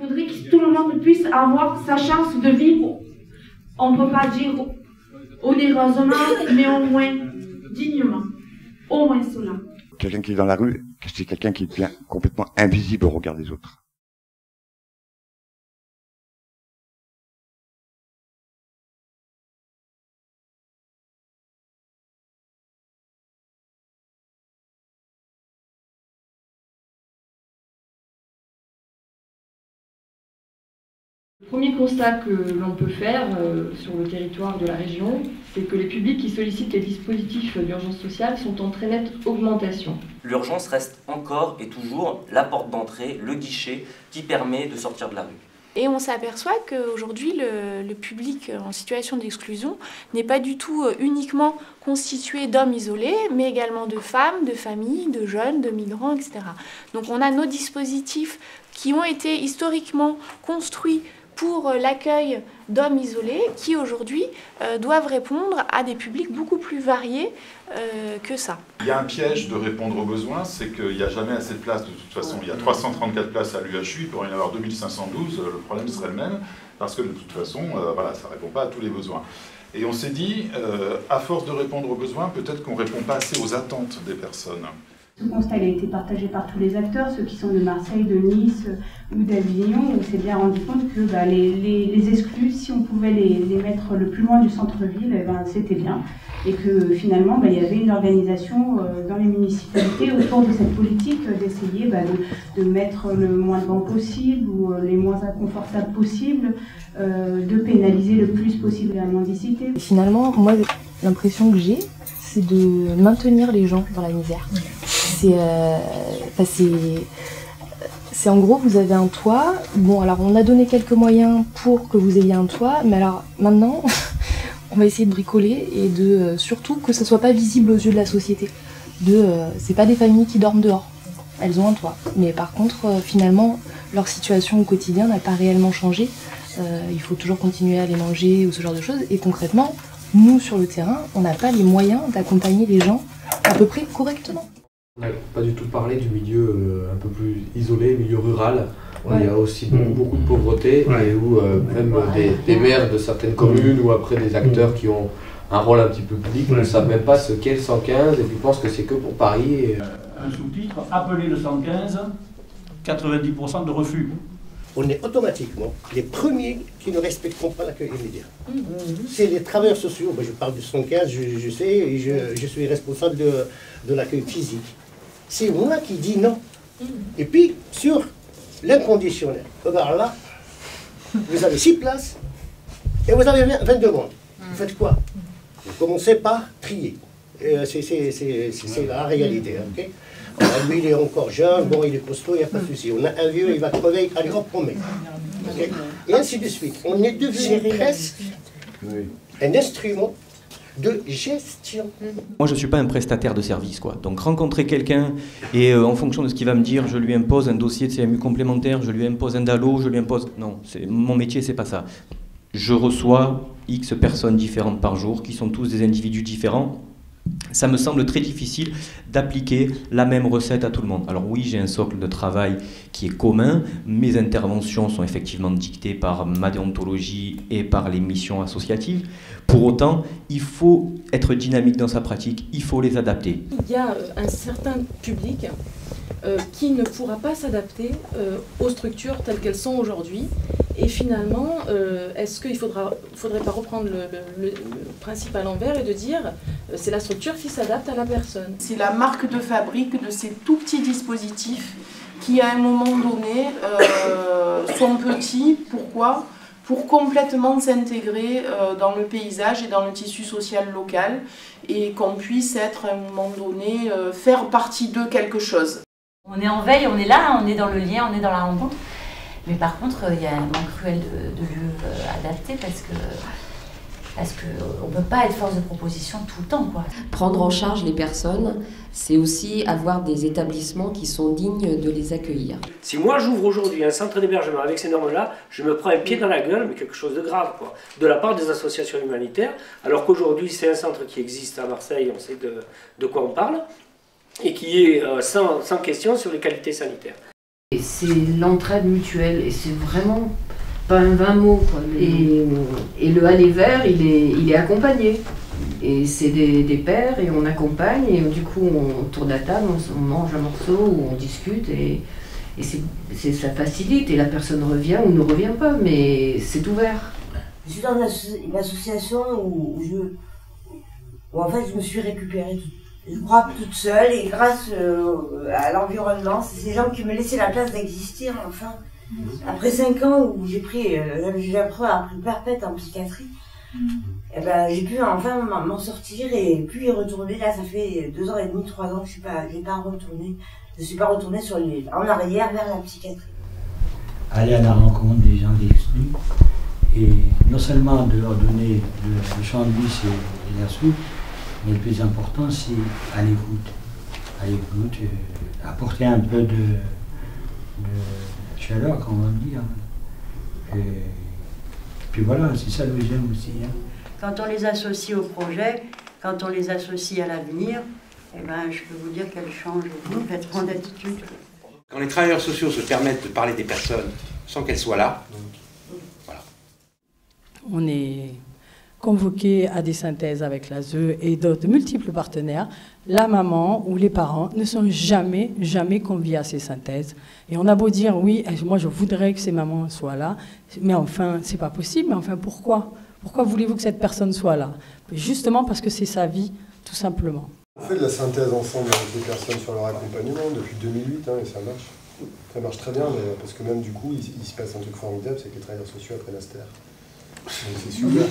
faudrait que tout le monde puisse avoir sa chance de vivre. On ne peut pas dire onéreusement, mais au moins dignement. Au moins cela. Quelqu'un qui est dans la rue, c'est quelqu'un qui devient complètement invisible au regard des autres. Le premier constat que l'on peut faire sur le territoire de la région, c'est que les publics qui sollicitent les dispositifs d'urgence sociale sont en très nette augmentation. L'urgence reste encore et toujours la porte d'entrée, le guichet qui permet de sortir de la rue. Et on s'aperçoit qu'aujourd'hui, le public en situation d'exclusion n'est pas du tout uniquement constitué d'hommes isolés, mais également de femmes, de familles, de jeunes, de migrants, etc. Donc on a nos dispositifs qui ont été historiquement construits pour l'accueil d'hommes isolés qui aujourd'hui doivent répondre à des publics beaucoup plus variés que ça. Il y a un piège de répondre aux besoins, c'est qu'il n'y a jamais assez de places de toute façon. Il y a 334 places à l'UHU, il pourrait y en avoir 2512, le problème serait le même, parce que de toute façon, voilà, ça ne répond pas à tous les besoins. Et on s'est dit, à force de répondre aux besoins, peut-être qu'on ne répond pas assez aux attentes des personnes. Ce constat il a été partagé par tous les acteurs, ceux qui sont de Marseille, de Nice ou d'Avignon. On s'est bien rendu compte que les exclus, si on pouvait les mettre le plus loin du centre-ville, eh ben, c'était bien. Et que finalement, il y avait une organisation dans les municipalités autour de cette politique d'essayer de mettre le moins de bancs possible ou les moins inconfortables possibles, de pénaliser le plus possible la mendicité. Finalement, moi, l'impression que j'ai, c'est de maintenir les gens dans la misère. C'est en gros, vous avez un toit. Bon, alors on a donné quelques moyens pour que vous ayez un toit, mais alors maintenant, on va essayer de bricoler et de surtout que ce soit pas visible aux yeux de la société. C'est pas des familles qui dorment dehors, elles ont un toit. Mais par contre, finalement, leur situation au quotidien n'a pas réellement changé. Il faut toujours continuer à aller manger ou ce genre de choses. Et concrètement, nous sur le terrain, on n'a pas les moyens d'accompagner les gens à peu près correctement. On n'a pas du tout parlé du milieu un peu plus isolé, milieu rural. Il y a aussi beaucoup de pauvreté et où même des maires de certaines communes ou après des acteurs qui ont un rôle un petit peu public ne savent même pas ce qu'est le 115 et puis pensent que c'est que pour Paris. Et... Un sous-titre, appelez le 115, 90% de refus. On est automatiquement les premiers qui ne respecteront pas l'accueil immédiat. C'est les travailleurs sociaux, moi je parle du 115, je sais, et je suis responsable de l'accueil physique. C'est moi qui dis non. Et puis, sur l'inconditionnel, regarde là, vous avez 6 places et vous avez 22 monde. Vous faites quoi? Vous commencez par trier. C'est la réalité. Okay? Lui, il est encore jeune, bon, il est costaud, il n'y a pas de souci. On a un vieux, il va crever, allez hop, on met. Okay? Et ainsi de suite. On est devenu presque un instrument de gestion. Moi, je ne suis pas un prestataire de service, quoi. Donc, rencontrer quelqu'un et en fonction de ce qu'il va me dire, je lui impose un dossier de CMU complémentaire, je lui impose un DALO, je lui impose... Non, mon métier, c'est pas ça. Je reçois X personnes différentes par jour, qui sont tous des individus différents. Ça me semble très difficile d'appliquer la même recette à tout le monde. Alors oui, j'ai un socle de travail qui est commun. Mes interventions sont effectivement dictées par ma déontologie et par les missions associatives. Pour autant, il faut être dynamique dans sa pratique, il faut les adapter. Il y a un certain public qui ne pourra pas s'adapter aux structures telles qu'elles sont aujourd'hui. Et finalement, est-ce qu'il ne faudrait pas reprendre le principe à l'envers et de dire c'est la structure qui s'adapte à la personne? C'est la marque de fabrique de ces tout petits dispositifs qui, à un moment donné, sont petits. Pourquoi? Pour complètement s'intégrer dans le paysage et dans le tissu social local et qu'on puisse être, à un moment donné, faire partie de quelque chose. On est en veille, on est là, on est dans le lien, on est dans la rencontre. Mais par contre, il y a un manque cruel de lieux adaptés parce qu'on ne peut pas être force de proposition tout le temps, quoi. Prendre en charge les personnes, c'est aussi avoir des établissements qui sont dignes de les accueillir. Si moi j'ouvre aujourd'hui un centre d'hébergement avec ces normes-là, je me prends un pied dans la gueule, mais quelque chose de grave, quoi, de la part des associations humanitaires, alors qu'aujourd'hui c'est un centre qui existe à Marseille, on sait de quoi on parle, et qui est sans question sur les qualités sanitaires. C'est l'entraide mutuelle et c'est vraiment pas un 20 mots, quoi. Et le aller vers, il est accompagné. Et c'est des pairs et on accompagne et du coup on tourne la table, on mange un morceau ou on discute et ça facilite et la personne revient ou ne revient pas, mais c'est ouvert. Je suis dans une association où en fait je me suis récupérée, je crois, toute seule et grâce à l'environnement, c'est ces gens qui me laissaient la place d'exister enfin. Après 5 ans où j'ai pris perpète en psychiatrie, et ben, j'ai pu enfin m'en sortir et puis y retourner. Là, ça fait 2 ans et demi, 3 ans que je suis pas retournée. Je suis pas retournée en arrière vers la psychiatrie. Aller à la rencontre des gens exclus et non seulement de leur donner le champ de vie et la soupe, mais le plus important, c'est à l'écoute. À l'écoute, apporter un peu de chaleur, comme on va dire. Et puis voilà, c'est ça que j'aime aussi. Hein. Quand on les associe au projet, quand on les associe à l'avenir, eh ben, je peux vous dire qu'elles changent complètement d'attitude. Quand les travailleurs sociaux se permettent de parler des personnes sans qu'elles soient là, voilà. On est convoqué à des synthèses avec l'ASE et de multiples partenaires. La maman ou les parents ne sont jamais conviés à ces synthèses. Et on a beau dire, oui, moi je voudrais que ces mamans soient là, mais enfin, c'est pas possible, mais enfin, pourquoi ? Pourquoi voulez-vous que cette personne soit là? Justement parce que c'est sa vie, tout simplement. On fait de la synthèse ensemble avec les personnes sur leur accompagnement depuis 2008, hein, et ça marche. Ça marche très bien, mais parce que même du coup, il se passe un truc formidable, c'est que les travailleurs sociaux apprennent à se taire. C'est super.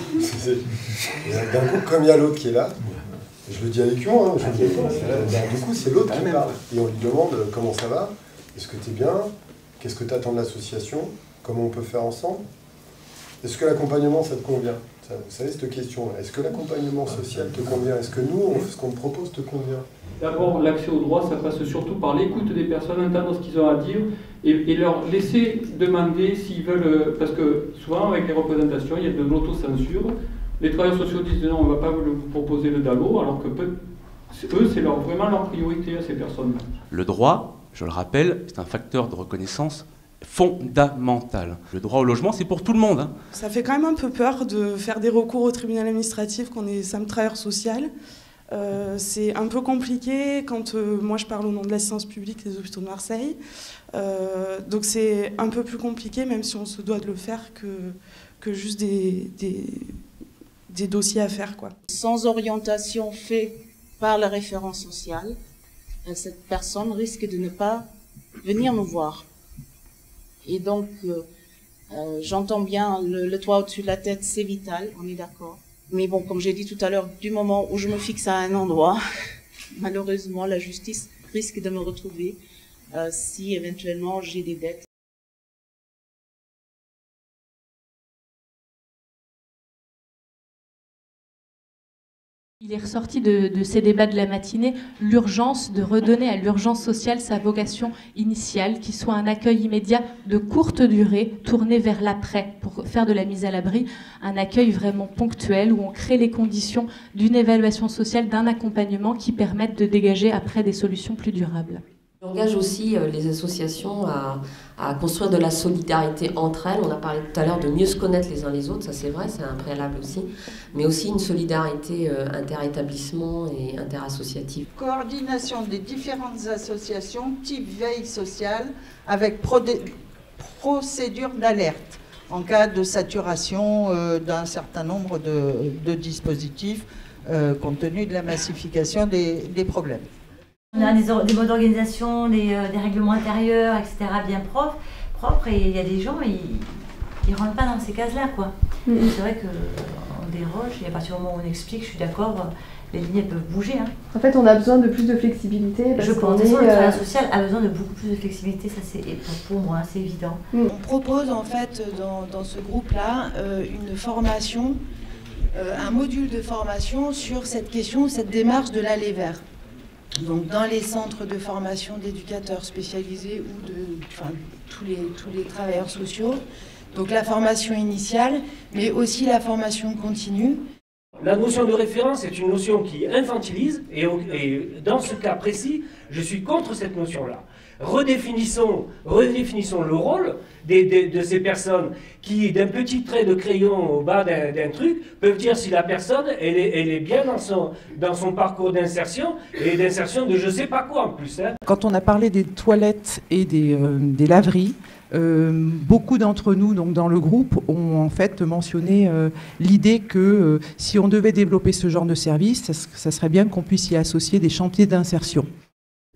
D'un coup, comme il y a l'autre qui est là, je le dis avec humour, hein, du coup, c'est l'autre qui parle. Et on lui demande comment ça va, est-ce que tu es bien, qu'est-ce que tu attends de l'association, comment on peut faire ensemble. Est-ce que l'accompagnement, ça te convient? Vous savez, cette question, est-ce que l'accompagnement social te convient? Est-ce que nous, ce qu'on te propose te convient? D'abord, l'accès au droit, ça passe surtout par l'écoute des personnes, entendre ce qu'ils ont à dire et leur laisser demander s'ils veulent, parce que souvent avec les représentations, il y a de l'autocensure. Les travailleurs sociaux disent non, on ne va pas vous proposer le DALO, alors que eux, c'est vraiment leur priorité à ces personnes-là. Le droit, je le rappelle, c'est un facteur de reconnaissance fondamental. Le droit au logement, c'est pour tout le monde. Hein. Ça fait quand même un peu peur de faire des recours au tribunal administratif quand on est travailleur social. C'est un peu compliqué quand moi je parle au nom de l'assistance publique des hôpitaux de Marseille. Donc c'est un peu plus compliqué, même si on se doit de le faire, que juste des dossiers à faire, quoi. Sans orientation faite par le référent social, cette personne risque de ne pas venir nous voir. Et donc, j'entends bien le toit au-dessus de la tête, c'est vital, on est d'accord. Mais bon, comme j'ai dit tout à l'heure, du moment où je me fixe à un endroit, malheureusement, la justice risque de me retrouver si éventuellement j'ai des dettes. Il est ressorti de ces débats de la matinée l'urgence de redonner à l'urgence sociale sa vocation initiale, qui soit un accueil immédiat de courte durée, tourné vers l'après, pour faire de la mise à l'abri un accueil vraiment ponctuel, où on crée les conditions d'une évaluation sociale, d'un accompagnement qui permettent de dégager après des solutions plus durables. J'engage aussi les associations à construire de la solidarité entre elles. On a parlé tout à l'heure de mieux se connaître les uns les autres, ça c'est vrai, c'est un préalable aussi, mais aussi une solidarité interétablissement et interassociative. Coordination des différentes associations type veille sociale avec procédure d'alerte en cas de saturation d'un certain nombre de dispositifs compte tenu de la massification des problèmes. On a des modes d'organisation, des règlements intérieurs, etc. bien propres, et il y a des gens, ils ne rentrent pas dans ces cases-là, quoi. C'est vrai qu'on déroge, et à partir du moment où on explique, je suis d'accord, les lignes peuvent bouger. Hein. En fait, on a besoin de plus de flexibilité. Je pense que le travail social a besoin de beaucoup plus de flexibilité, ça c'est pour moi, c'est évident. On propose en fait dans ce groupe-là une formation, un module de formation sur cette question, cette démarche de l'aller vers. Donc dans les centres de formation d'éducateurs spécialisés ou tous les travailleurs sociaux. Donc la formation initiale, mais aussi la formation continue. La notion de référence est une notion qui infantilise, et dans ce cas précis, je suis contre cette notion-là. redéfinissons le rôle de ces personnes qui, d'un petit trait de crayon au bas d'un truc, peuvent dire si la personne, elle est bien dans son parcours d'insertion, et d'insertion de je sais pas quoi en plus. Hein. Quand on a parlé des toilettes et des laveries, beaucoup d'entre nous, donc dans le groupe, ont en fait mentionné l'idée que si on devait développer ce genre de service, ça serait bien qu'on puisse y associer des chantiers d'insertion.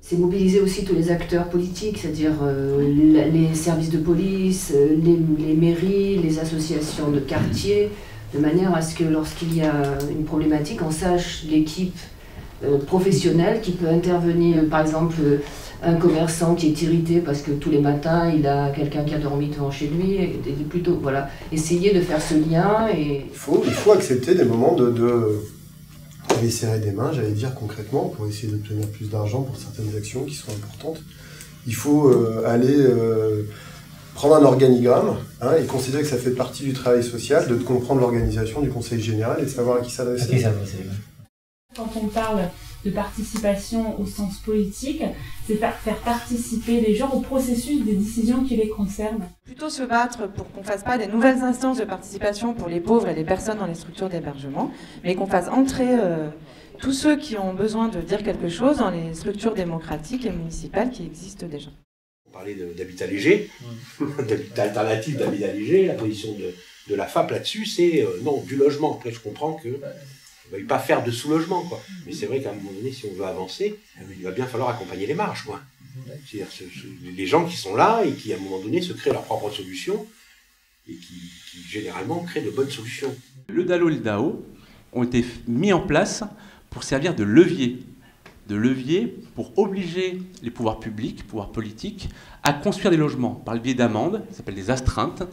C'est mobiliser aussi tous les acteurs politiques, c'est-à-dire les services de police, les mairies, les associations de quartier, de manière à ce que lorsqu'il y a une problématique, on sache l'équipe professionnelle qui peut intervenir. Par exemple, un commerçant qui est irrité parce que tous les matins, il a quelqu'un qui a dormi devant chez lui, et plutôt, voilà, essayer de faire ce lien. Et... Il faut accepter des moments de serrer des mains, j'allais dire concrètement, pour essayer d'obtenir plus d'argent pour certaines actions qui sont importantes. Il faut aller prendre un organigramme et considérer que ça fait partie du travail social, de comprendre l'organisation du conseil général et de savoir à qui s'adresser. Quand on parle de participation au sens politique, c'est faire participer les gens au processus des décisions qui les concernent. Plutôt se battre pour qu'on ne fasse pas des nouvelles instances de participation pour les pauvres et les personnes dans les structures d'hébergement, mais qu'on fasse entrer tous ceux qui ont besoin de dire quelque chose dans les structures démocratiques et municipales qui existent déjà. On parlait d'habitat léger, d'alternative d'habitat léger. La position de la FAP là-dessus, c'est non, du logement. Après, je comprends que on ne va pas faire de sous-logement, quoi. Mais c'est vrai qu'à un moment donné, si on veut avancer, il va bien falloir accompagner les marges, quoi. C'est-à-dire les gens qui sont là et qui, à un moment donné, se créent leurs propres solutions et qui généralement créent de bonnes solutions. Le DALO et le DAO ont été mis en place pour servir de levier pour obliger les pouvoirs publics, pouvoirs politiques, à construire des logements par le biais d'amendes, ça s'appelle des astreintes.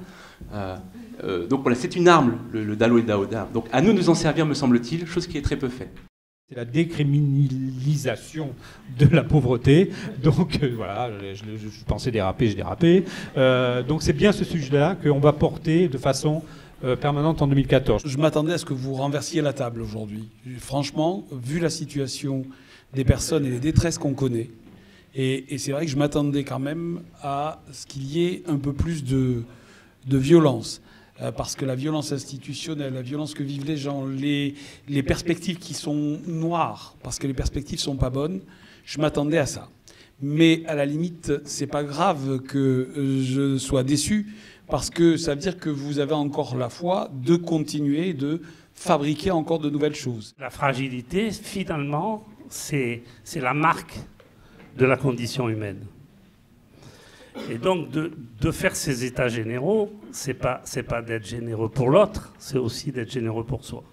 Donc voilà, c'est une arme, le DALO et le DAO. Donc à nous de nous en servir, me semble-t-il, chose qui est très peu faite. C'est la décriminalisation de la pauvreté. Donc voilà, je pensais déraper, j'ai dérapé. Donc c'est bien ce sujet-là qu'on va porter de façon permanente en 2014. Je m'attendais à ce que vous renversiez la table aujourd'hui. Franchement, vu la situation des personnes et les détresses qu'on connaît, et c'est vrai que je m'attendais quand même à ce qu'il y ait un peu plus de violence. Parce que la violence institutionnelle, la violence que vivent les gens, les perspectives qui sont noires, parce que les perspectives ne sont pas bonnes, je m'attendais à ça. Mais à la limite, c'est pas grave que je sois déçu, parce que ça veut dire que vous avez encore la foi de continuer, de fabriquer encore de nouvelles choses. La fragilité, finalement, c'est la marque de la condition humaine. Et donc de faire ces états généraux, c'est pas d'être généreux pour l'autre, c'est aussi d'être généreux pour soi.